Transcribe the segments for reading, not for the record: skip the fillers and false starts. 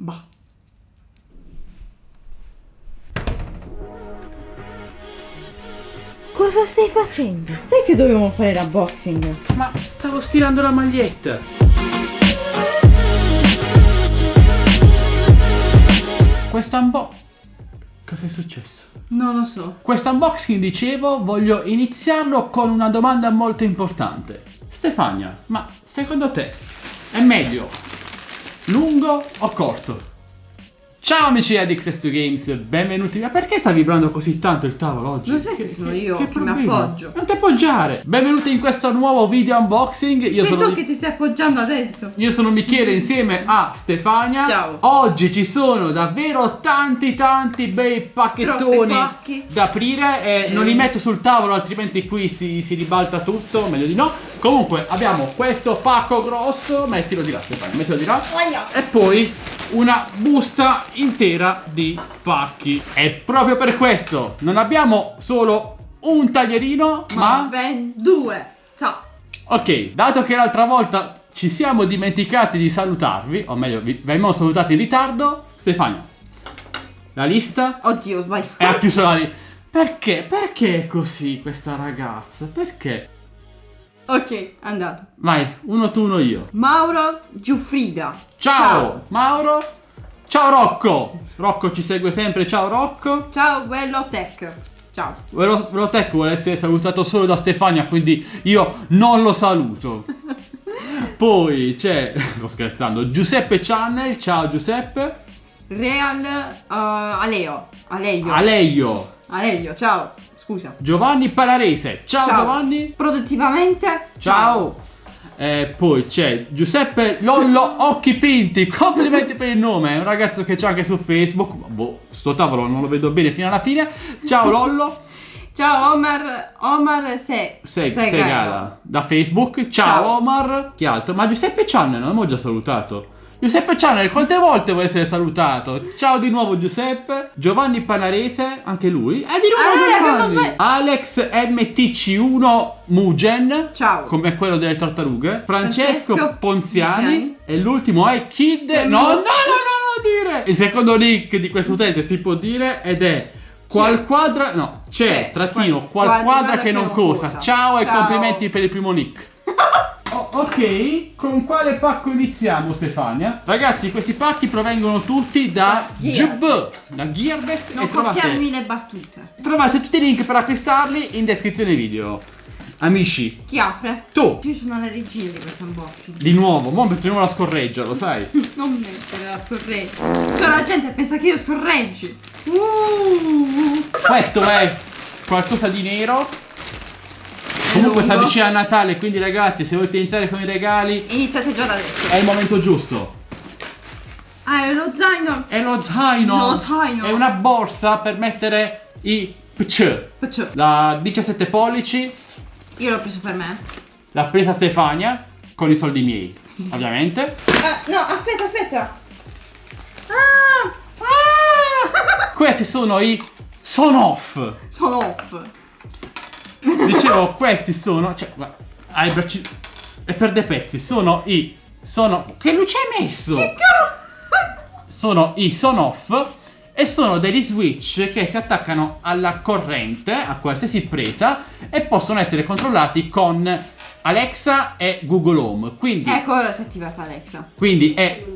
Bah. Cosa stai facendo? Sai che dobbiamo fare l'unboxing? Ma stavo stirando la maglietta. Cosa è successo? Non lo so. Questo unboxing, dicevo, voglio iniziarlo con una domanda molto importante. Stefania, ma secondo te è meglio lungo o corto? Ciao amici di Addicts2 Games, benvenuti. Ma perché sta vibrando così tanto il tavolo oggi? Lo sai che sono io che mi problema? appoggio. Non ti appoggiare. Benvenuti in questo nuovo video unboxing. Sei tu che ti stai appoggiando adesso. Io sono Michele insieme a Stefania. Ciao. Oggi ci sono davvero tanti bei pacchettoni da aprire e non li metto sul tavolo, altrimenti qui si ribalta tutto, meglio di no. Comunque abbiamo questo pacco grosso, mettilo di là Stefania, mettilo di là. E poi una busta intera di pacchi. E proprio per questo non abbiamo solo un taglierino, ma ben due. Ciao. ok, dato che l'altra volta ci siamo dimenticati di salutarvi, o meglio, vi abbiamo salutati in ritardo, Stefania, la lista Oddio, sbaglio. è a più solari. Perché? Perché è così questa ragazza? Perché? Ok, andato. Vai, uno tu, uno io. Mauro Giuffrida. Ciao, Mauro. Ciao Rocco. Rocco ci segue sempre, ciao Rocco. Ciao Vellotech. Ciao. Velotech vuole essere salutato solo da Stefania, quindi io non lo saluto. Poi c'è, sto scherzando, Giuseppe Channel, ciao Giuseppe. Real Aleio. Aleio. Ciao. Scusa. Giovanni Palarese, ciao Giovanni. Produttivamente. Ciao. Poi c'è Giuseppe Lollo Occhi Pinti, complimenti per il nome, è un ragazzo che c'è anche su Facebook. Boh, sto tavolo non lo vedo bene fino alla fine. Ciao Lollo. Ciao Omar Segala da Facebook. Ciao Omar. Chi altro? Ma Giuseppe Channel non l'abbiamo già salutato. Giuseppe Channel, quante volte vuoi essere salutato? Ciao di nuovo Giuseppe. Giovanni Panarese, anche lui. Di nuovo Giovanni. Alex MTC1 Mugen. Ciao. Come quello delle tartarughe. Francesco Ponziani. E l'ultimo è Kid. No, dire. Il secondo link di questo utente si può dire ed è qualquadra. No, c'è trattino qualquadra che non cosa. Ciao e complimenti per il primo nick. Ok, con quale pacco iniziamo Stefania? Ragazzi, questi pacchi provengono tutti da Gearbest. Non copiarmi le battute. Trovate tutti i link per acquistarli in descrizione video. Amici, Chi apre? tu. Io sono la regina di questo unboxing. Di nuovo, mo mettiamo la scorreggia, lo sai? Non mettere la scorreggia. Cioè la gente pensa che io scorreggi. Questo è qualcosa di nero. Comunque si avvicina a Natale, quindi ragazzi, se volete iniziare con i regali, iniziate già da adesso. è il momento giusto. Ah, è lo zaino. È lo zaino. Lo zaino. È una borsa per mettere i PC. Da 17 pollici. Io l'ho preso per me. L'ha presa Stefania con i soldi miei, ovviamente. No, aspetta. Questi sono i Sonoff. Sono off. Dicevo, questi sono, cioè, hai bracci e per dei pezzi. Che luce hai messo? Che cavolo? Sono i Sonoff e sono degli switch che si attaccano alla corrente, a qualsiasi presa, e possono essere controllati con Alexa e Google Home. Quindi ecco, ora si è attivata Alexa. Quindi e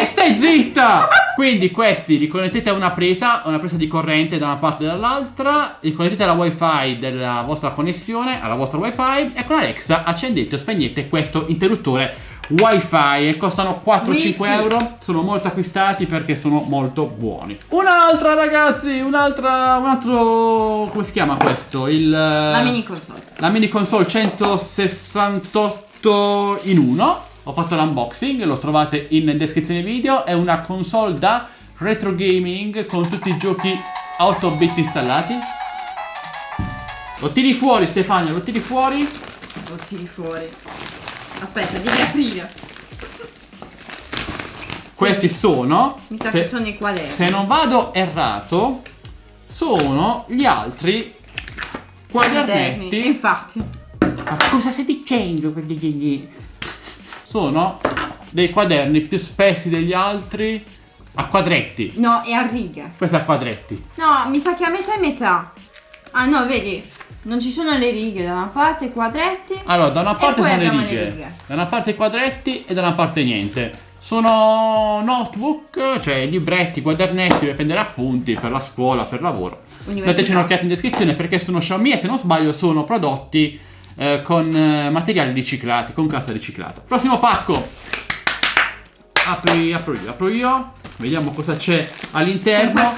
stai zitta! Quindi questi li connettete a una presa di corrente da una parte e dall'altra, li connettete alla wifi della vostra connessione, alla vostra wifi, e con Alexa accendete o spegnete questo interruttore wifi e costano 4-5 euro. Sono molto acquistati perché sono molto buoni. Un'altra, ragazzi, un altro, come si chiama questo? La mini console. La mini console 168 in 1. Ho fatto l'unboxing, lo trovate in descrizione video. È una console da retro gaming con tutti i giochi 8-bit installati. Lo tiri fuori Stefania, lo tiri fuori. Aspetta, devi aprire. Questi sono, Mi sa che sono i quaderni. se non vado errato, sono gli altri quadernetti. Infatti. Ma cosa stai dicendo? Sono dei quaderni più spessi degli altri, A quadretti. No, è a righe. Questa è a quadretti. No, mi sa che a metà e metà. Ah no, vedi? Non ci sono le righe, da una parte i quadretti. Allora, da una parte poi sono le abbiamo righe. Da una parte i quadretti e da una parte niente. Sono notebook, cioè libretti, quadernetti per prendere appunti per la scuola, per lavoro. Metteci un'occhiata in descrizione perché sono Xiaomi e se non sbaglio sono prodotti con materiali riciclati, con carta riciclata. Prossimo pacco. Apro io. Vediamo cosa c'è all'interno.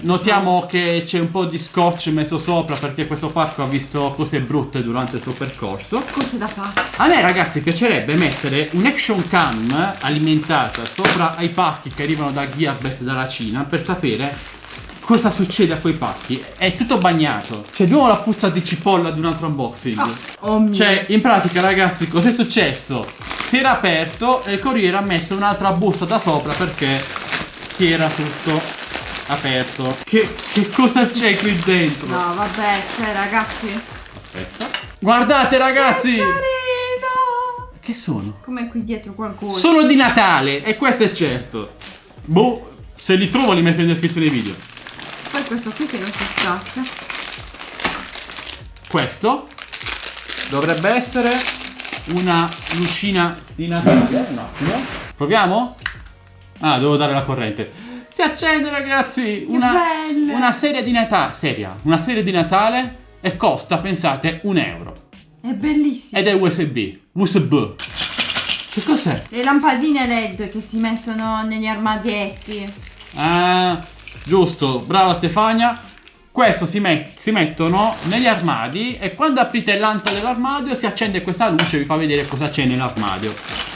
Notiamo che c'è un po' di scotch messo sopra perché questo pacco ha visto cose brutte durante il suo percorso. Cose da pazzo. A me ragazzi piacerebbe mettere un action cam alimentata sopra ai pacchi che arrivano da Gearbest dalla Cina per sapere cosa succede a quei pacchi. È tutto bagnato. C'è di nuovo la puzza di cipolla di un altro unboxing. Cioè in pratica ragazzi cos'è successo? Si era aperto e il corriere ha messo un'altra busta da sopra perché si era tutto aperto. Che cosa c'è qui dentro? No vabbè, cioè ragazzi. Aspetta. Guardate ragazzi! Che carino! Che sono? Come qui dietro qualcosa. Sono di Natale e questo è certo. Boh, se li trovo li metto in descrizione video. Poi questo qui che non si stacca. Questo dovrebbe essere una lucina di Natale. Un attimo. Proviamo? Ah, devo dare la corrente. Si accende ragazzi! Una serie di Natale. Una serie di Natale e costa, pensate, €1. È bellissimo. Ed è USB. Che cos'è? Le lampadine LED che si mettono negli armadietti. Ah, giusto, brava Stefania. Questo si mettono negli armadi e quando aprite l'anta dell'armadio si accende questa luce e vi fa vedere cosa c'è nell'armadio.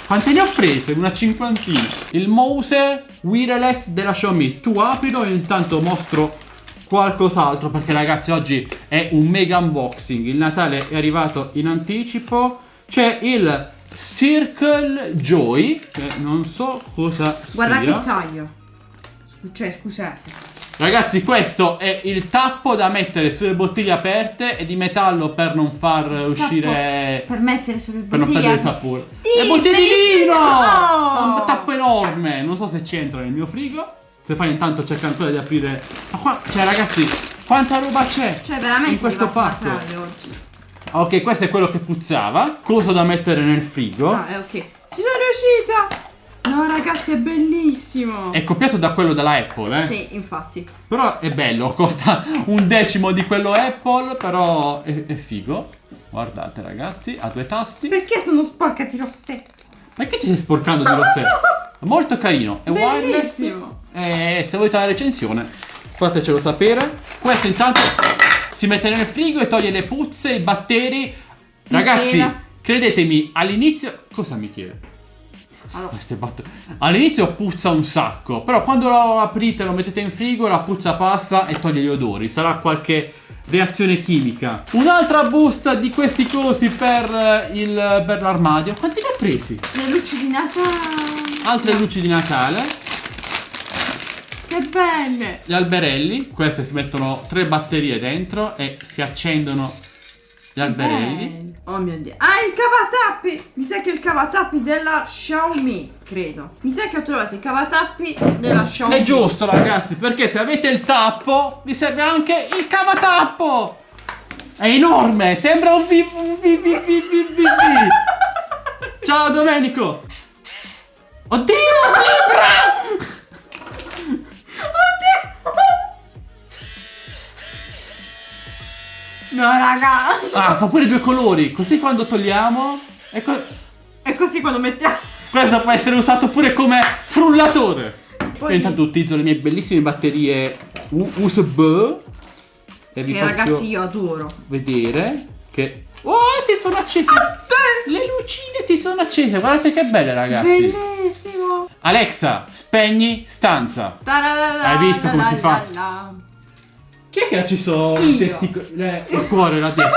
Quante ne ho prese? Una cinquantina. Il mouse wireless della Xiaomi. Tu aprilo e intanto mostro qualcos'altro perché ragazzi oggi è un mega unboxing. Il Natale è arrivato in anticipo. C'è il Circle Joy che non so cosa Guarda sia. che taglio. Cioè scusate. Ragazzi questo è il tappo da mettere sulle bottiglie aperte e di metallo per non far uscire, per mettere sulle per non bottiglie. perdere il sapore. Sì, Le bottiglie di vino! Oh! Un tappo enorme. Non so se c'entra nel mio frigo. Se fai intanto cerca ancora di aprire. Ma qua, cioè ragazzi, quanta roba c'è Cioè veramente in questo pacco. Natale oggi. Ok, questo è quello che puzzava. Coso da mettere nel frigo. Ah, ok. Ci sono riuscita! No ragazzi, è bellissimo. È copiato da quello della Apple, eh? Sì, infatti. Però è bello, costa 1/10 di quello Apple, però è figo. Guardate ragazzi, ha 2 tasti. Perché sono sporcati i rossetti? Perché ci stai sporcando di rossetto? Molto carino, è wireless. Bellissimo. E se volete la recensione, fatecelo sapere. Questo intanto si mette nel frigo e toglie le puzze, i batteri. Ragazzi, credetemi, all'inizio... Cosa mi chiede? Allora. All'inizio puzza un sacco, però quando lo aprite e lo mettete in frigo la puzza passa e toglie gli odori. Sarà qualche reazione chimica. Un'altra busta di questi cosi per l'armadio. Quanti ne ho presi? Le luci di Natale. Altre luci di Natale. Che belle. Gli alberelli. Queste si mettono 3 batterie dentro e si accendono gli alberelli. Oh mio Dio. Ah, il cavatappi. Mi sa che è il cavatappi della Xiaomi, credo. Mi sa che ho trovato il cavatappi della Xiaomi. È giusto ragazzi, perché se avete il tappo vi serve anche il cavatappo. È enorme, sembra un Ciao Domenico. Oddio, vibra! No raga. Ah, fa pure 2 colori, così quando togliamo E così quando mettiamo. questo può essere usato pure come frullatore. Poi Io intanto utilizzo le mie bellissime batterie USB e vi che faccio ragazzi io adoro. vedere che si sono accese. Le lucine si sono accese, guardate che belle ragazzi. Bellissimo. Alexa, spegni stanza. Hai visto come si fa? Chi è che ha acceso il cuore là dentro?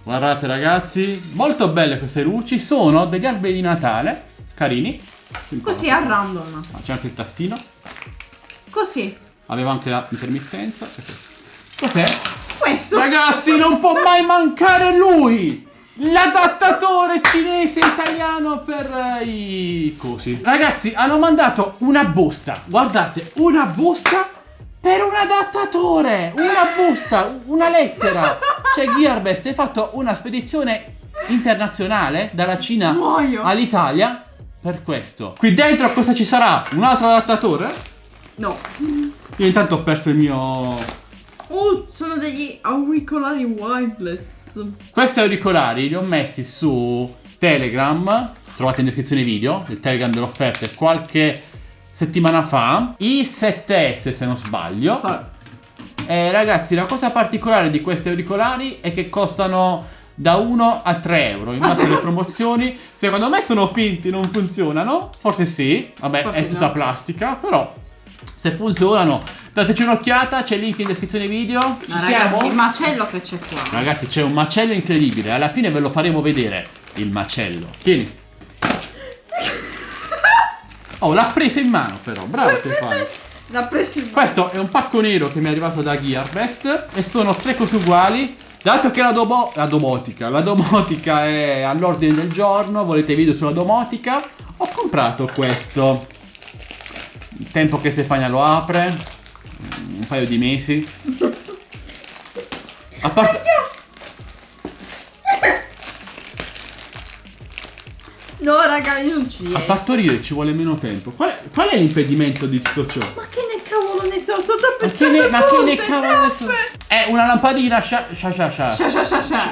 Guardate ragazzi, molto belle queste luci, sono degli alberi di Natale, carini. Così a random. Ah, c'è anche il tastino, Così. aveva anche la intermittenza. Cos'è? Questo. Ragazzi, non può mai mancare lui! L'adattatore cinese italiano per i cosi. Ragazzi, hanno mandato una busta. Guardate, una busta per un adattatore. Una busta, una lettera. Cioè, Gearbest hai fatto una spedizione internazionale dalla Cina Muoio. all'Italia per questo. Qui dentro cosa ci sarà? Un altro adattatore? No. Io intanto ho perso il mio... Oh, sono degli auricolari wireless. Questi auricolari li ho messi su Telegram, trovate in descrizione video, il Telegram delle offerte qualche settimana fa, i 7S se non sbaglio. Ragazzi, la cosa particolare di questi auricolari è che costano da 1 a 3 euro in base alle promozioni. Secondo me sono finti, non funzionano. Forse sì, vabbè, Forse è tutta no. plastica, però se funzionano dateci un'occhiata, c'è il link in descrizione video. Ci Ma ragazzi, siamo? il macello che c'è qua. Ragazzi, c'è un macello incredibile. Alla fine ve lo faremo vedere. Il macello. Tieni. Oh, l'ha presa in mano però. Bravo Stefano. L'ha preso in mano. Questo è un pacco nero che mi è arrivato da Gearbest. E sono 3 cose uguali. Dato che la domotica è all'ordine del giorno, volete video sulla domotica, ho comprato questo. Il tempo che Stefania lo apre. Un paio di mesi. A parte... No, raga, io non ci A riesco. partorire ci vuole meno tempo. Qual è l'impedimento di tutto ciò? Ma che ne cavolo ne so? Sto Ma che ne cavolo ne so? È una lampadina Sha sha sha.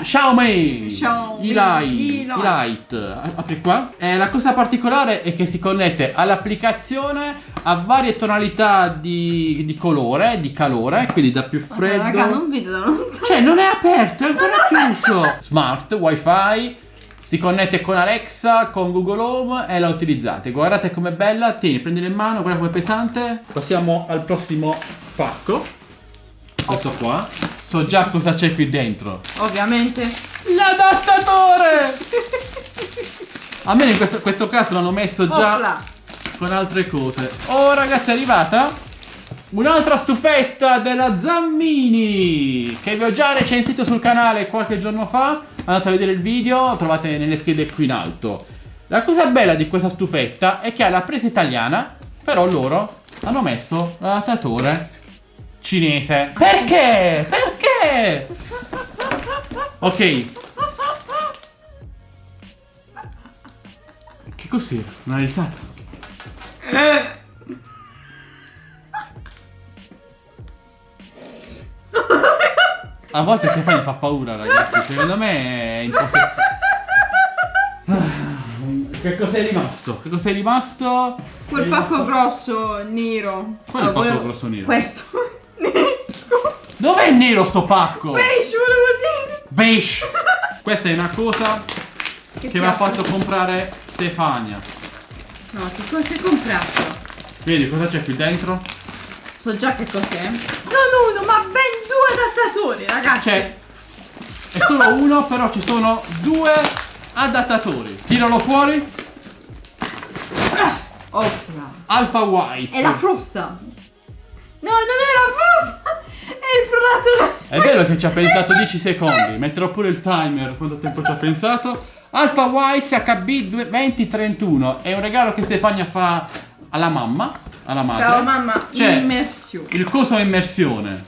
Xiaomi Xiaomi. E-Light. Apri qua. La cosa particolare è che si connette all'applicazione a varie tonalità di colore, di calore, quindi da più freddo. Raga, non vedo da lontano. Cioè, non è aperto, è ancora chiuso. Smart, wifi. Si connette con Alexa, con Google Home e la utilizzate. Guardate com'è bella. Tieni, prendila in mano, guarda com'è pesante. Passiamo al prossimo pacco. Questo qua. So già cosa c'è qui dentro. Ovviamente. L'adattatore! A me in questo caso l'hanno messo già Opla. con altre cose. Oh ragazzi, è arrivata un'altra stufetta della Zammini, che vi ho già recensito sul canale qualche giorno fa. Andate a vedere il video, trovate nelle schede qui in alto. La cosa bella di questa stufetta è che ha la presa italiana, però loro hanno messo l'adattatore cinese. Perché? Perché? Ok. Che cos'era? Una risata? A volte Stefani fa paura, ragazzi. Secondo me è in possesso. Che cos'è rimasto? Che cos'è rimasto? Quel pacco grosso nero. Qual è il pacco grosso nero? Questo. Dov'è nero sto pacco? Beige, volevo dire. Beige. Questa è una cosa che si mi ha apre. fatto comprare Stefania. No, che cosa hai comprato? Vedi cosa c'è qui dentro? So già che cos'è. Non uno, ma ben 2 adattatori, ragazzi. C'è. È solo uno, però ci sono 2 adattatori. Tiralo fuori. Opera. Alpha White. È la frusta. No, non è la frusta. È il frullatore. È vero che ci ha pensato 10 secondi. Metterò pure il timer quanto tempo ci ha pensato. Alpha Wise HB 2031. È un regalo che Stefania fa alla mamma, alla madre. Ciao mamma, C'è immersione. il coso a immersione,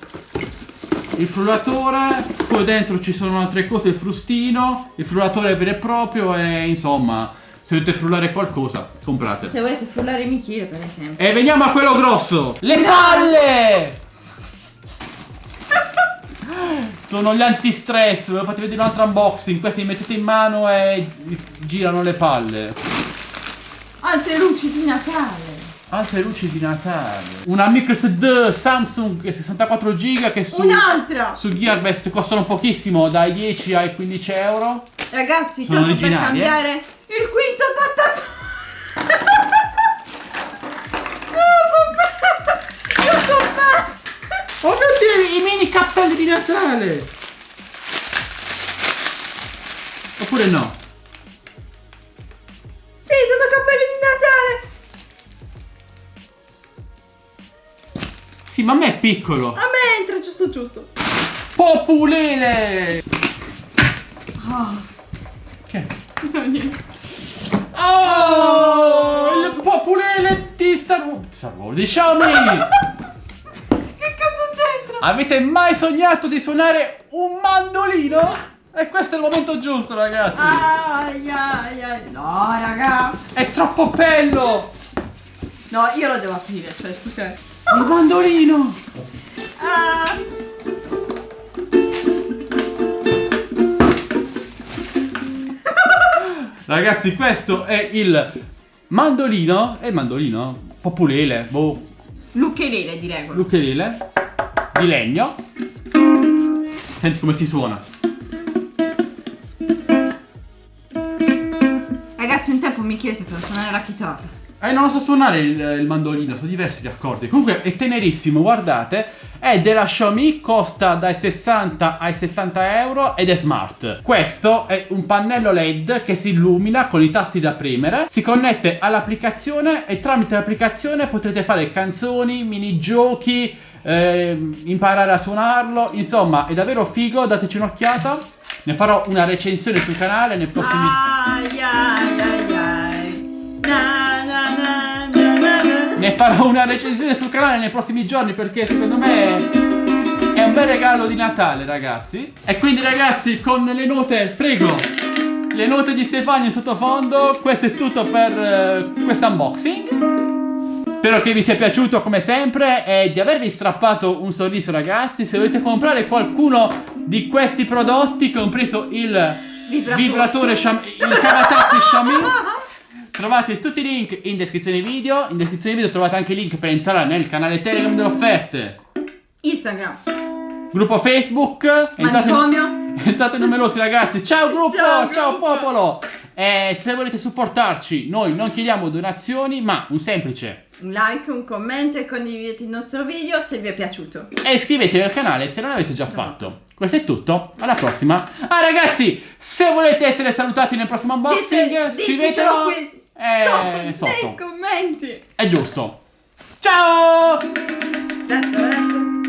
il frullatore, poi dentro ci sono altre cose, il frustino, il frullatore vero e proprio e insomma, se dovete frullare qualcosa, comprate. Se volete frullare Michele, per esempio. E veniamo a quello grosso. Le palle! Sono gli antistress, ve lo fate vedere un altro unboxing. Questi li mettete in mano e girano le palle. Altre luci di Natale. Altre luci di Natale. Una microSD Samsung 64 GB che Un'altra. su Gearbest costano pochissimo, dai 10 ai 15 euro. Ragazzi, Sono tanto per originali, cambiare il quinto adattatore. Oh mio Dio, i mini cappelli di Natale! Oppure no? Sì, sono cappelli di Natale. Sì, ma a me è piccolo. A me entra giusto giusto. Populele! Ah, Oh, il populele di Star Wars di Xiaomi. Che cazzo c'entra? Avete mai sognato di suonare un mandolino? E questo è il momento giusto, ragazzi. Ai, ai, ai. No, raga. È troppo bello. No, io lo devo aprire, cioè, scusate. Il mandolino. Ah. Ragazzi, questo è il mandolino. È il mandolino? Populele, boh. L'ukelele di regola. L'ukelele di legno. Senti come si suona. Ragazzi, un tempo mi chiese per suonare la chitarra. Non lo so suonare il mandolino, sono diversi gli accordi. Comunque è tenerissimo, guardate. È della Xiaomi, costa dai 60 ai 70 euro ed è smart. Questo è un pannello LED che si illumina con i tasti da premere. Si connette all'applicazione e tramite l'applicazione potrete fare canzoni, minigiochi, imparare a suonarlo. Insomma, è davvero figo, dateci un'occhiata. Ne farò una recensione sul canale nei prossimi... Ai, ai, ai, ai. Na, na, na, na, na, na. Ne farò una recensione sul canale nei prossimi giorni perché secondo me è un bel regalo di Natale, ragazzi. E quindi, ragazzi, con le note, prego, le note di Stefano in sottofondo, questo è tutto per questo unboxing. Spero che vi sia piaciuto come sempre e di avervi strappato un sorriso, ragazzi. Se volete comprare qualcuno di questi prodotti, compreso il vibratore Xiaomi, il cavatappi Xiaomi, trovate tutti i link in descrizione video. In descrizione video trovate anche il link per entrare nel canale Telegram delle offerte, Instagram. gruppo Facebook. Entrate numerosi, ragazzi. Ciao gruppo, ciao popolo. E se volete supportarci, noi non chiediamo donazioni, ma un semplice Un like, un commento e condividete il nostro video se vi è piaciuto. e iscrivetevi al canale se non l'avete già fatto. Questo è tutto, alla prossima. Ah, ragazzi, se volete essere salutati nel prossimo unboxing, scrivetelo qui sotto nei commenti. È giusto. Ciao! Certo.